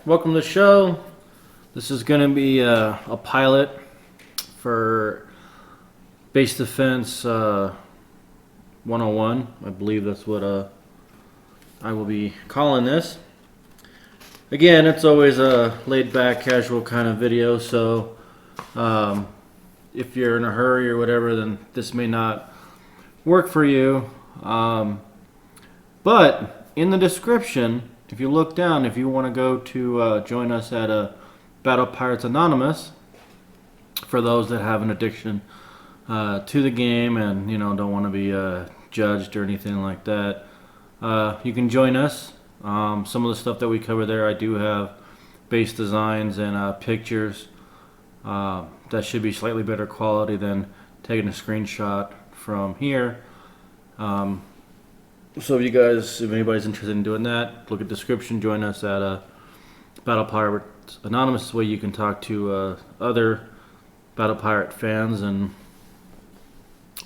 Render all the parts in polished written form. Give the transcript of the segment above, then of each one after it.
welcome to the show. This is going to be a pilot for Base Defense 101. I believe that's what I will be calling this. Again, it's always a laid-back, casual kind of video, so if you're in a hurry or whatever, then this may not work for you. But in the description, if you look down, if you want to go to join us at BattlePiratesAnonmous, for those that have an addiction to the game and don't want to be judged or anything like that, you can join us. Some of the stuff that we cover there, I do have base designs and pictures that should be slightly better quality than taking a screenshot from here. So if anybody's interested in doing that, look at the description. Join us at Battle Pirates Anonymous. This way you can talk to other Battle Pirate fans and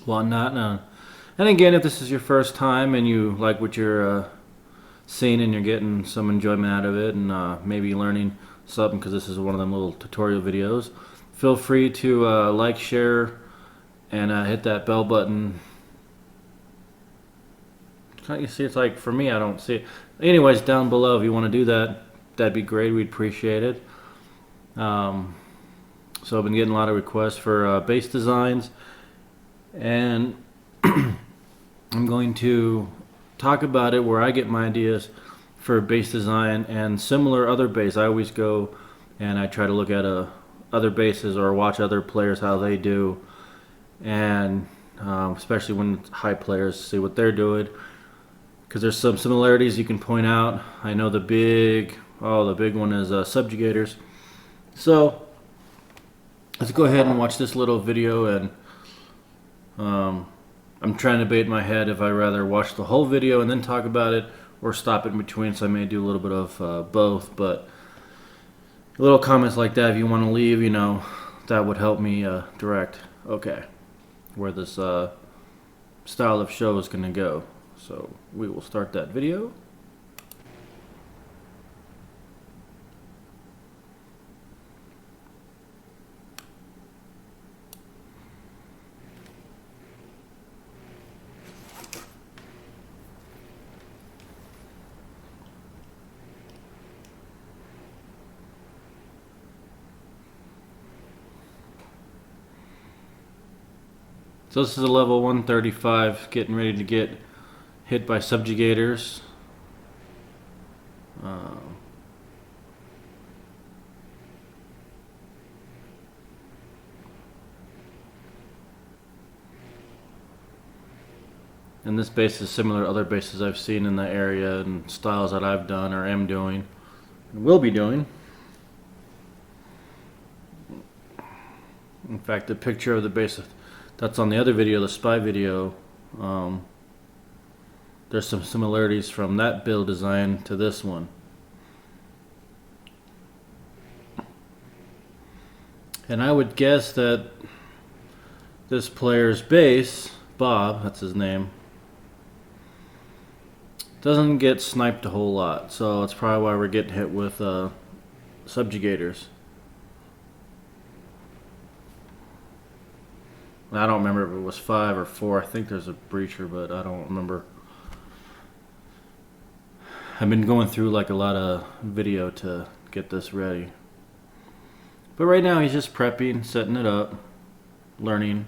whatnot. And again, if this is your first time and you like what you're seeing and you're getting some enjoyment out of it and maybe learning something, because this is one of them little tutorial videos, feel free to like, share, and hit that bell button. You see, it's like, for me, I don't see it. Anyways, down below, if you want to do that, that'd be great. We'd appreciate it. So I've been getting a lot of requests for base designs, and I'm going to talk about it where I get my ideas for base design and similar other base. I always go and I try to look at other bases or watch other players, how they do, and especially when it's high players, see what they're doing, because there's some similarities you can point out. I know the big one is Subjugators. So let's go ahead and watch this little video, and I'm trying to debate in my head if I rather watch the whole video and then talk about it or stop in between, so I may do a little bit of both. But little comments like that, if you want to leave, that would help me direct where this style of show is going to go. So we will start that video. So this is a level 135, getting ready to get hit by subjugators. And this base is similar to other bases I've seen in the area and styles that I've done or am doing and will be doing. In fact, the picture of the base that's on the other video, the spy video, there's some similarities from that build design to this one. And I would guess that this player's base, Bob, that's his name, doesn't get sniped a whole lot. So that's probably why we're getting hit with subjugators. I don't remember if it was 5 or 4. I think there's a breacher, but I don't remember. I've been going through like a lot of video to get this ready. But right now he's just prepping, setting it up, learning,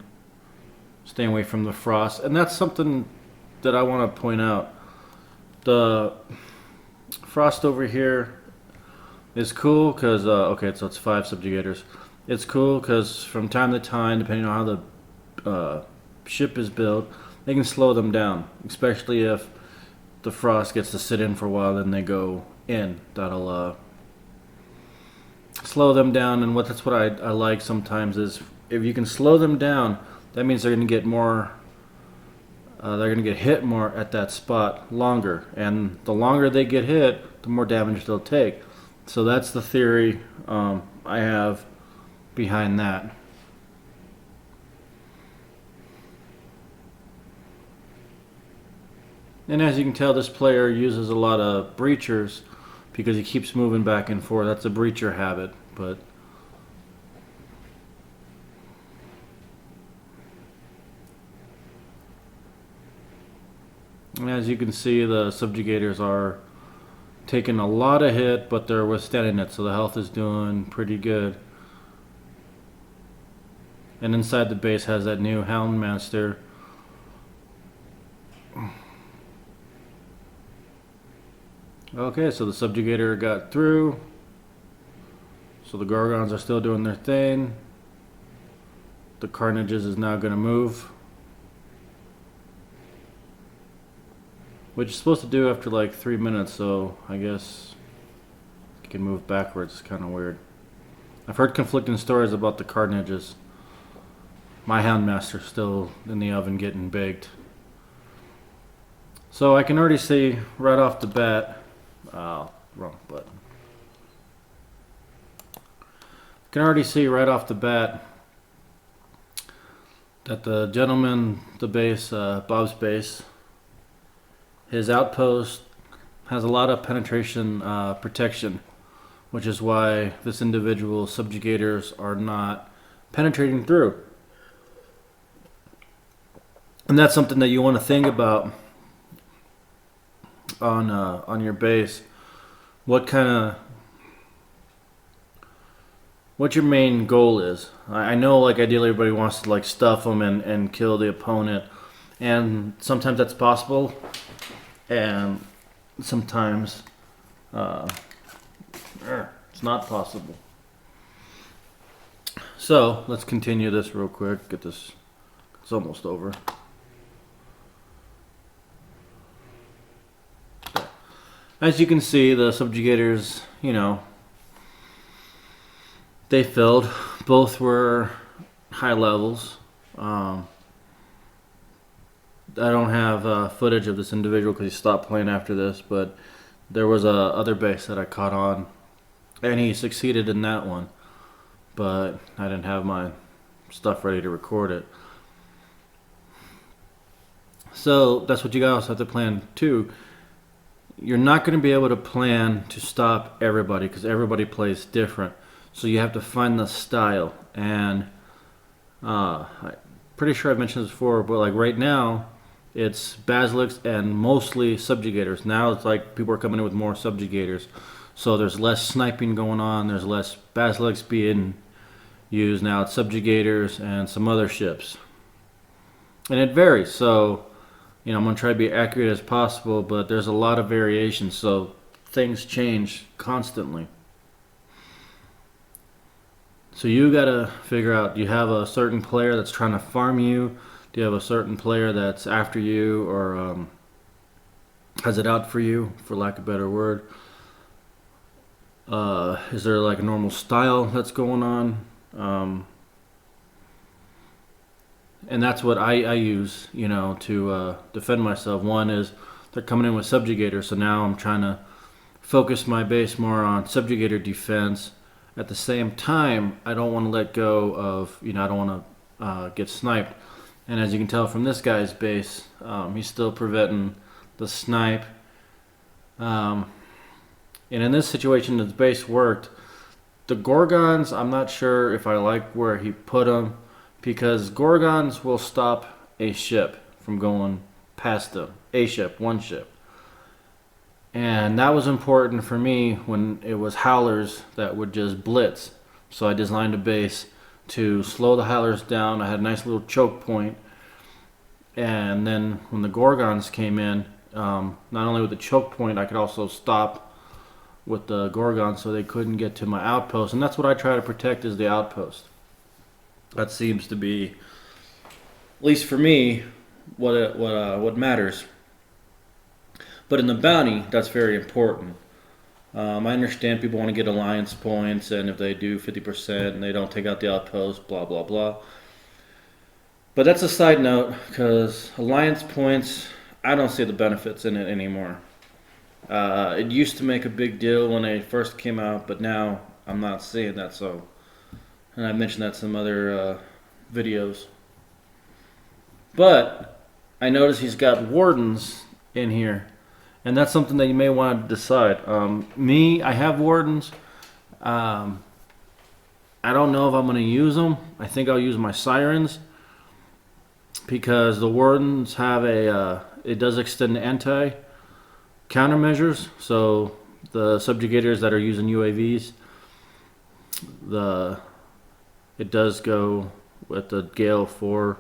staying away from the frost. And that's something that I want to point out. The frost over here is cool because, okay, so it's 5 subjugators. It's cool because from time to time, depending on how the ship is built, they can slow them down, especially if the frost gets to sit in for a while, then they go in. That'll slow them down. And that's what I like sometimes is if you can slow them down, that means they're going to get more, they're going to get hit more at that spot longer, and the longer they get hit, the more damage they'll take. So that's the theory I have behind that. And as you can tell, this player uses a lot of breachers because he keeps moving back and forth. That's a breacher habit, but as you can see, the subjugators are taking a lot of hit, but they're withstanding it, so the health is doing pretty good. And inside the base has that new Houndmaster. Okay, so the Subjugator got through. So the Gorgons are still doing their thing. The Carnages is now going to move, which is supposed to do after like 3 minutes, so I guess you can move backwards. It's kind of weird. I've heard conflicting stories about the Carnages. My Houndmaster's still in the oven getting baked. So I can already see right off the bat, wrong button. I can already see right off the bat that the gentleman, the base, Bob's base, his outpost has a lot of penetration protection, which is why this individual subjugators are not penetrating through. And that's something that you want to think about on your base. What your main goal is. I know, like, ideally everybody wants to like stuff them and kill the opponent, and sometimes that's possible, and sometimes it's not possible. So let's continue this real quick. Get this. It's almost over. As you can see, the subjugators, you know, they filled. Both were high levels. I don't have footage of this individual because he stopped playing after this, but there was a other base that I caught on, and he succeeded in that one, but I didn't have my stuff ready to record it. So that's what you guys have to plan too. You're not going to be able to plan to stop everybody because everybody plays different. So you have to find the style. And I'm pretty sure I've mentioned this before, but like right now, it's Basilics and mostly Subjugators. Now it's like people are coming in with more Subjugators. So there's less sniping going on. There's less Basilics being used. Now it's Subjugators and some other ships. And it varies. So, you know, I'm going to try to be accurate as possible, but there's a lot of variation, so things change constantly. So you got to figure out, do you have a certain player that's trying to farm you? Do you have a certain player that's after you, or has it out for you, for lack of a better word? Is there like a normal style that's going on? And that's what I use, you know, to defend myself. One is they're coming in with Subjugator, so now I'm trying to focus my base more on Subjugator defense. At the same time, I don't want to let go of, you know, I don't want to get sniped. And as you can tell from this guy's base, he's still preventing the snipe. And in this situation, his base worked. The Gorgons, I'm not sure if I like where he put them, because Gorgons will stop a ship from going past them. A ship, one ship. And that was important for me when it was Howlers that would just blitz. So I designed a base to slow the Howlers down. I had a nice little choke point. And then when the Gorgons came in, not only with the choke point, I could also stop with the Gorgons so they couldn't get to my outpost. And that's what I try to protect, is the outpost. That seems to be, at least for me, what matters. But in the bounty, that's very important. I understand people want to get alliance points, and if they do 50% and they don't take out the outpost, blah, blah, blah. But that's a side note, because alliance points, I don't see the benefits in it anymore. It used to make a big deal when they first came out, but now I'm not seeing that. So, and I mentioned that in some other videos. But I noticed he's got wardens in here, And that's something that you may want to decide. Me, I have wardens. I don't know if I'm going to use them. I think I'll use my sirens, because the wardens have it does extend anti countermeasures. So the subjugators that are using UAVs, it does go with the Gale 4,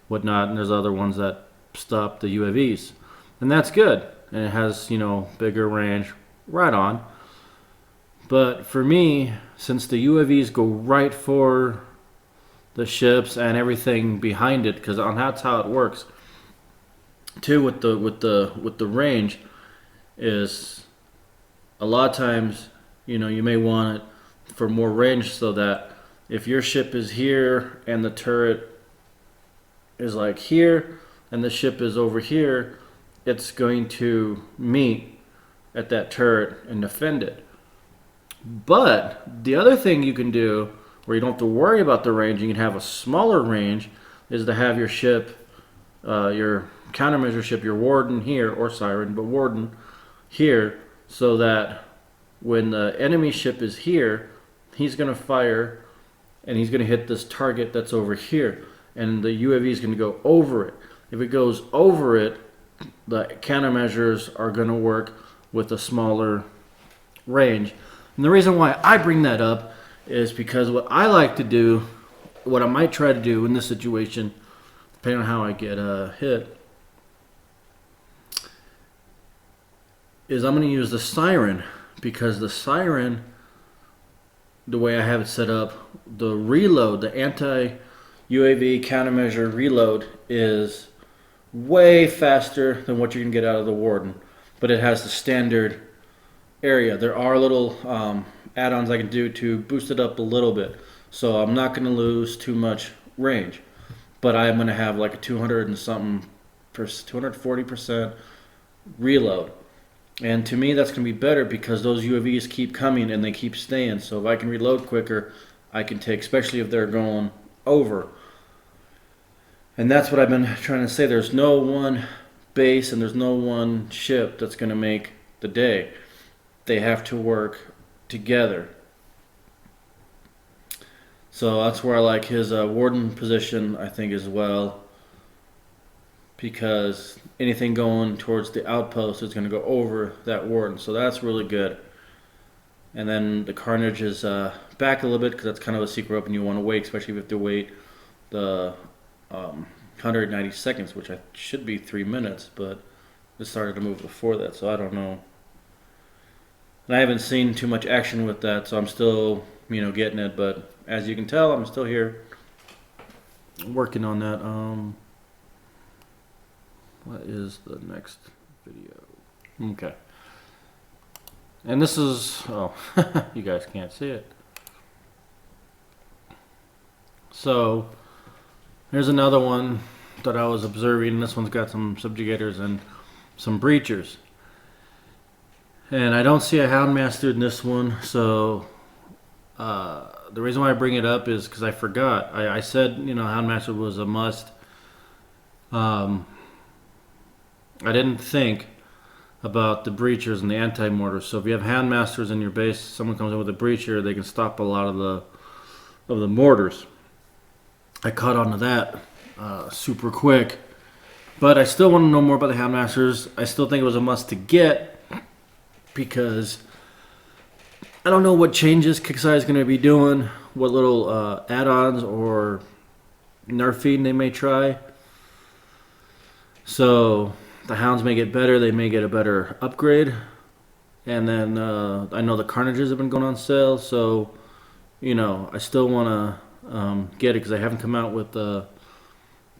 whatnot, and there's other ones that stop the UAVs, and that's good. And it has, bigger range, right on. But for me, since the UAVs go right for the ships and everything behind it, because that's how it works. Too, with the range, is a lot of times, you may want it for more range, so that if your ship is here and the turret is like here and the ship is over here, it's going to meet at that turret and defend it. But the other thing you can do, where you don't have to worry about the range, you can have a smaller range, is to have your ship, your countermeasure ship, your warden here, or siren, but warden here, so that when the enemy ship is here, he's going to fire and he's going to hit this target that's over here, and the UAV is going to go over it. If it goes over it, the countermeasures are going to work with a smaller range. And the reason why I bring that up is because what I like to do, what I might try to do in this situation, depending on how I get hit, is I'm going to use the siren, because the siren, the way I have it set up, the reload, the anti-UAV countermeasure reload is way faster than what you can get out of the warden, but it has the standard area. There are little add-ons I can do to boost it up a little bit, so I'm not going to lose too much range, but I am going to have like a 200 and something, 240% reload. And to me, that's going to be better, because those UAVs keep coming and they keep staying. So if I can reload quicker, I can take, especially if they're going over. And that's what I've been trying to say. There's no one base and there's no one ship that's going to make the day. They have to work together. So that's where I like his warden position, I think, as well, because anything going towards the outpost is going to go over that warden. So that's really good. And then the carnage is back a little bit, because that's kind of a secret weapon you want to wait, especially if you have to wait the 190 seconds, which should be 3 minutes, but it started to move before that, so I don't know. And I haven't seen too much action with that, so I'm still, getting it. But as you can tell, I'm still here working on that. What is the next video? Okay. And this is, you guys can't see it. So here's another one that I was observing. This one's got some subjugators and some breachers. And I don't see a Houndmaster in this one, so the reason why I bring it up is because I forgot. I said, Houndmaster was a must. I didn't think about the breachers and the anti-mortars. So if you have Houndmasters in your base, someone comes in with a breacher, they can stop a lot of the mortars. I caught on to that super quick. But I still want to know more about the Houndmasters. I still think it was a must to get, because I don't know what changes Kixeye is going to be doing, what little add-ons or nerfing they may try. So the Hounds may get better, they may get a better upgrade. And then I know the Carnages have been going on sale, so I still want to get it, because I haven't come out with a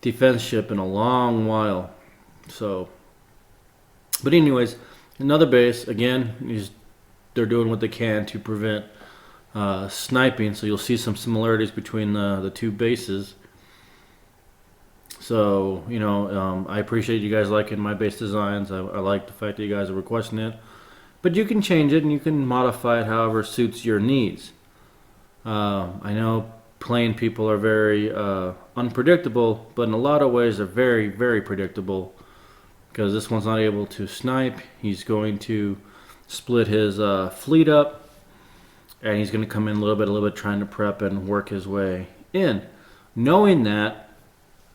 defense ship in a long while. So, but anyways, another base, again, they're doing what they can to prevent sniping, so you'll see some similarities between the two bases. So, I appreciate you guys liking my base designs. I like the fact that you guys are requesting it. But you can change it and you can modify it however suits your needs. I know playing people are very unpredictable, but in a lot of ways they're very, very predictable. because this one's not able to snipe. He's going to split his fleet up, and he's going to come in a little bit, trying to prep and work his way in. Knowing that,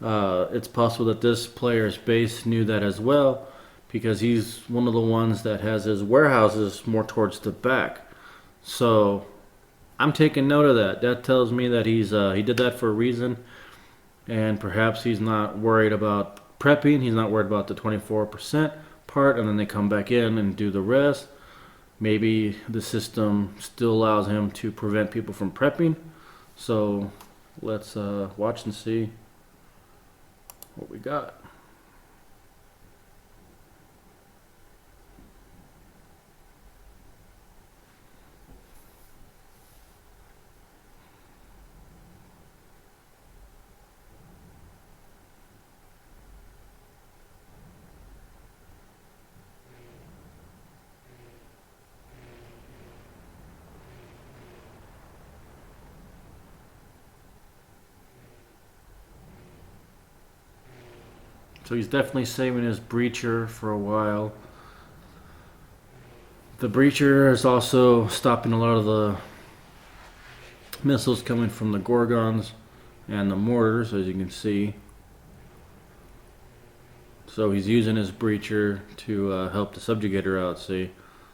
it's possible that this player's base knew that as well, because he's one of the ones that has his warehouses more towards the back. So I'm taking note of that. That tells me that he did that for a reason, and perhaps he's not worried about prepping. He's not worried about the 24% part, and then they come back in and do the rest. Maybe the system still allows him to prevent people from prepping. So let's watch and see what we got. So he's definitely saving his breacher for a while. The breacher is also stopping a lot of the missiles coming from the Gorgons and the mortars, as you can see. So he's using his breacher to help the Subjugator out, see?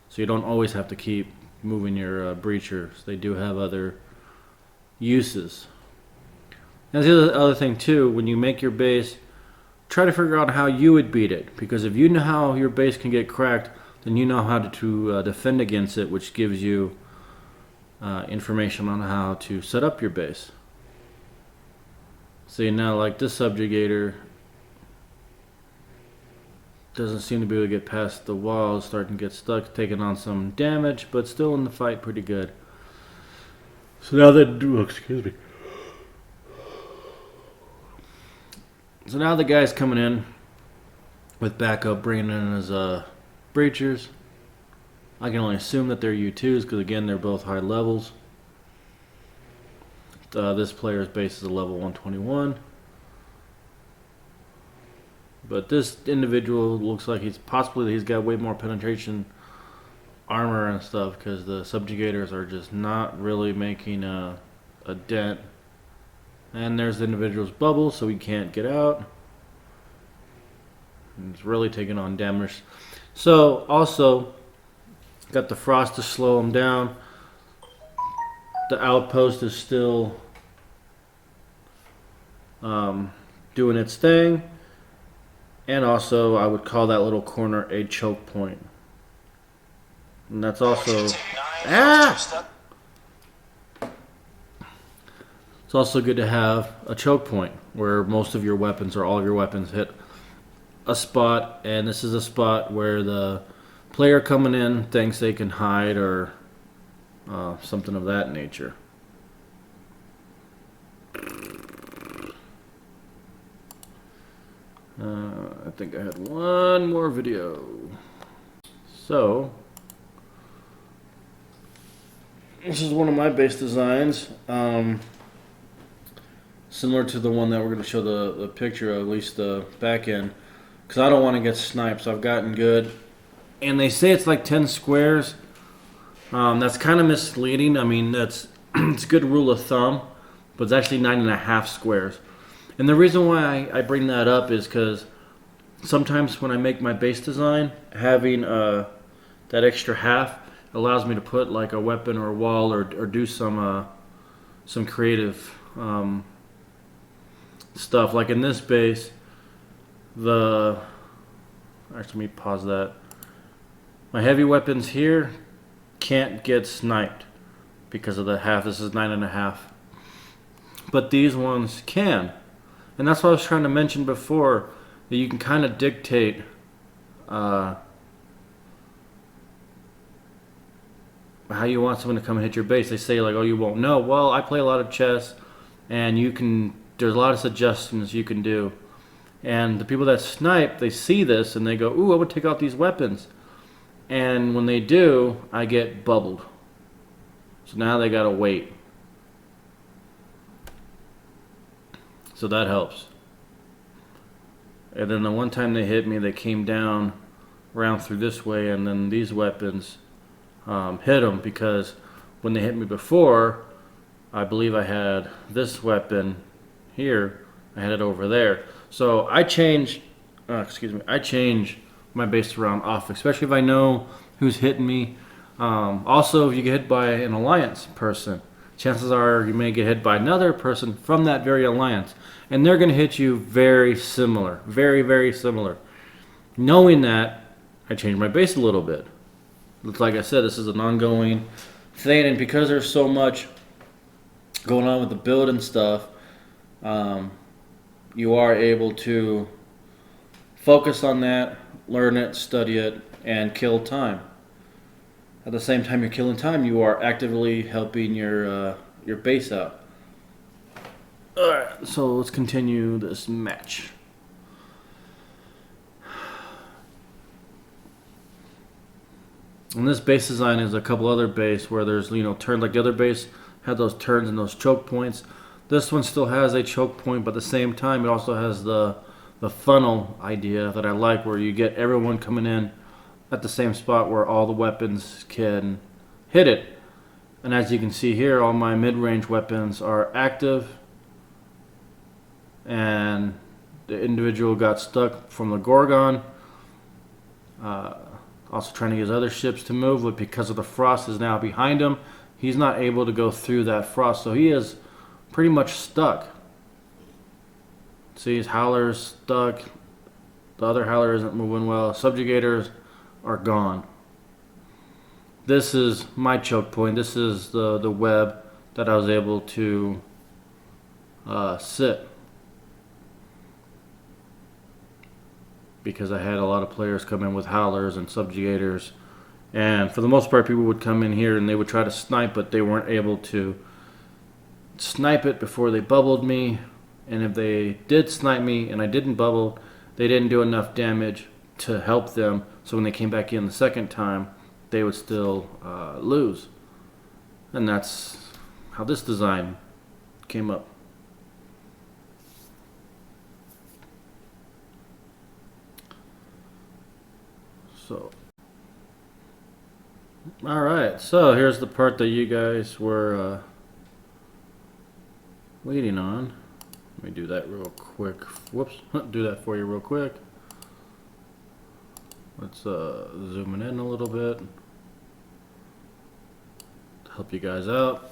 So you don't always have to keep moving your breachers. They do have other uses. And the other thing too, when you make your base, try to figure out how you would beat it, because if you know how your base can get cracked, then you know how to defend against it, which gives you information on how to set up your base. See, now like this Subjugator doesn't seem to be able to get past the walls, starting to get stuck, taking on some damage, but still in the fight pretty good. So now excuse me. So now the guy's coming in with backup, bringing in his breachers. I can only assume that they're U2s because, again, they're both high levels. This player's base is a level 121. But this individual looks like he's got way more penetration armor and stuff, because the Subjugators are just not really making a dent. And there's the individual's bubble, so he can't get out. And it's really taking on damage. So, also, got the frost to slow him down. The outpost is still doing its thing. And also, I would call that little corner a choke point. And that's also... It's also good to have a choke point where most of your weapons, or all of your weapons, hit a spot, and this is a spot where the player coming in thinks they can hide, or something of that nature. I think I had one more video. So, this is one of my base designs. Similar to the one that we're going to show the picture of, at least the back end, because I don't want to get sniped, so I've gotten good. And they say it's like 10 squares. That's kind of misleading. I mean, that's it's a good rule of thumb, but it's actually 9.5 squares. And the reason why I bring that up is because sometimes when I make my base design, having that extra half allows me to put like a weapon or a wall, or do some creative stuff. Like in this base, actually, let me pause that. My heavy weapons here can't get sniped because of the half. This is 9.5. But these ones can. And that's what I was trying to mention before, that you can kind of dictate how you want someone to come and hit your base. They say like, oh, you won't know. Well, I play a lot of chess, and there's a lot of suggestions you can do. And the people that snipe, they see this and they go, ooh, I would take out these weapons. And when they do, I get bubbled. So now they gotta wait. So that helps. And then the one time they hit me, they came down around through this way, and then these weapons hit them, because when they hit me before, I believe I had this weapon here. I had it over there. So I change my base around often, especially if I know who's hitting me. Also, if you get hit by an alliance person, chances are you may get hit by another person from that very alliance, and they're going to hit you very similar, very, very similar. Knowing that, I changed my base a little bit. Like I said, this is an ongoing thing, and because there's so much going on with the build and stuff, you are able to focus on that, learn it, study it, and kill time. At the same time you're killing time, you are actively helping your base out. Alright, so let's continue this match. And this base design is a couple other base where there's, turns, like the other base had those turns and those choke points. This one still has a choke point, but at the same time it also has the funnel idea that I like, where you get everyone coming in at the same spot where all the weapons can hit it. And as you can see here, all my mid-range weapons are active, and the individual got stuck from the Gorgon. Also trying to get his other ships to move, but because of the frost is now behind him, he's not able to go through that frost, so he is pretty much stuck. See, his howler's stuck. The other howler isn't moving well. Subjugators are gone. This is my choke point. This is the web that I was able to sit, because I had a lot of players come in with howlers and subjugators, and for the most part people would come in here and they would try to snipe, but they weren't able to snipe it before they bubbled me. And if they did snipe me and I didn't bubble, they didn't do enough damage to help them, so when they came back in the second time, they would still lose. And that's how this design came up. So, alright, so here's the part that you guys were waiting on. Let me do that real quick. Whoops, do that for you real quick. Let's zoom in a little bit to help you guys out.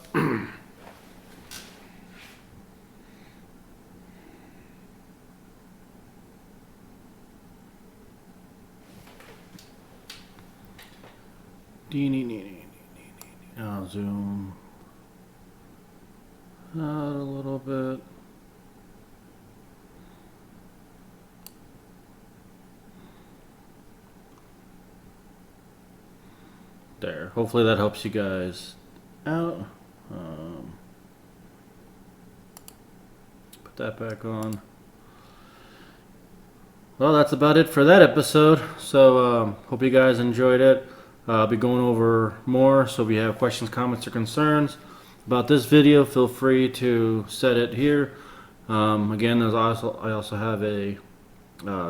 I'll zoom out a little bit. There. Hopefully that helps you guys out. Put that back on. Well, that's about it for that episode. So hope you guys enjoyed it. I'll be going over more, so if you have questions, comments, or concerns about this video, feel free to set it here. Again, I also have a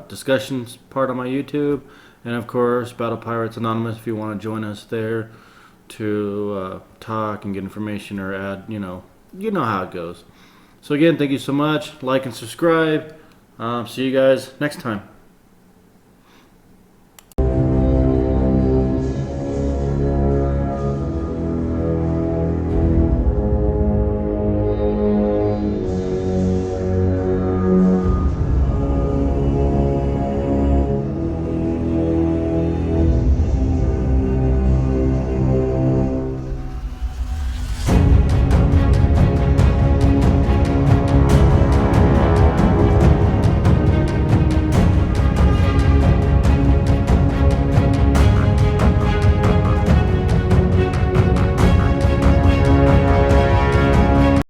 discussions part on my YouTube, and of course Battle Pirates Anonymous if you want to join us there to talk and get information or add, you know how it goes. So again, thank you so much. Like and subscribe. See you guys next time.